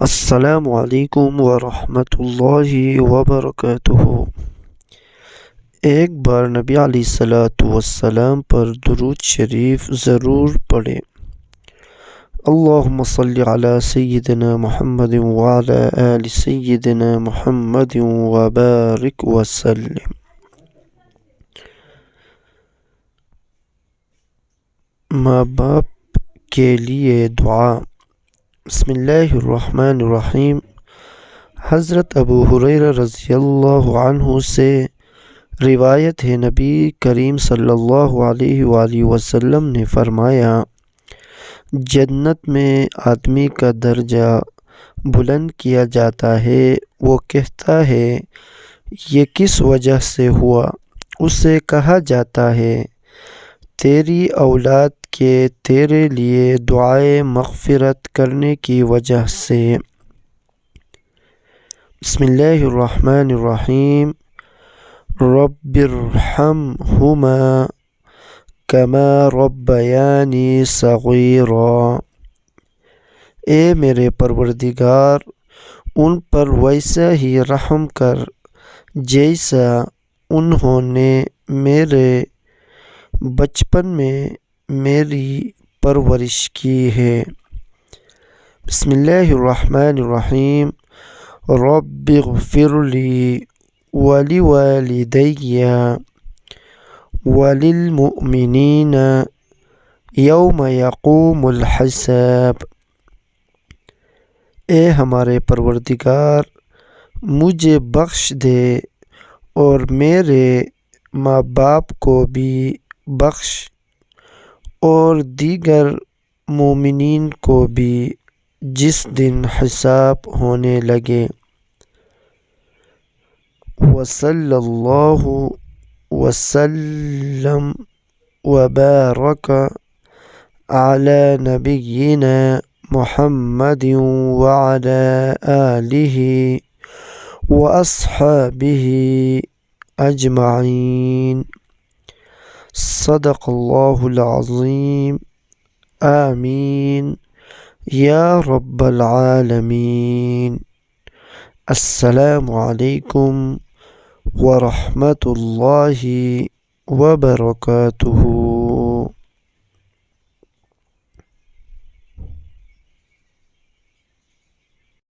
السلام علیکم ورحمۃ اللہ وبرکاتہ۔ ایک بار نبی علیہ الصلوۃ والسلام پر درود شریف ضرور پڑھیں۔ اللہم صلی علی سیدنا محمد وعلی آل سیدنا محمد وبارک وسلم۔ ماں باپ کے لیے دعا۔ بسم اللہ الرحمن الرحیم۔ حضرت ابو ہریرہ رضی اللہ عنہ سے روایت ہے، نبی کریم صلی اللہ علیہ وآلہ وسلم نے فرمایا، جنت میں آدمی کا درجہ بلند کیا جاتا ہے، وہ کہتا ہے یہ کس وجہ سے ہوا؟ اسے کہا جاتا ہے تیری اولاد کے تیرے لیے دعائے مغفرت کرنے کی وجہ سے۔ بسم اللہ الرحمن الرحیم۔ رب ارحمہما کما ربیانی صغیرا۔ اے میرے پروردگار، ان پر ویسا ہی رحم کر جیسا انہوں نے میرے بچپن میں میری پرورش کی ہے۔ بسم اللہ الرحمن الرحیم۔ رب اغفر لی ولوالدی وللمؤمنین یوم یقوم الحساب۔ اے ہمارے پروردگار، مجھے بخش دے اور میرے ماں باپ کو بھی بخش اور دیگر مومنین کو بھی جس دن حساب ہونے لگے۔ وصلی اللہ وسلم وبارک علی نبینا محمد وعلی آلہ واصحابہ اجمعین۔ صدق اللہ العظیم۔ آمین یا رب العالمین۔ السلام علیکم ورحمۃ اللہ وبرکاتہ۔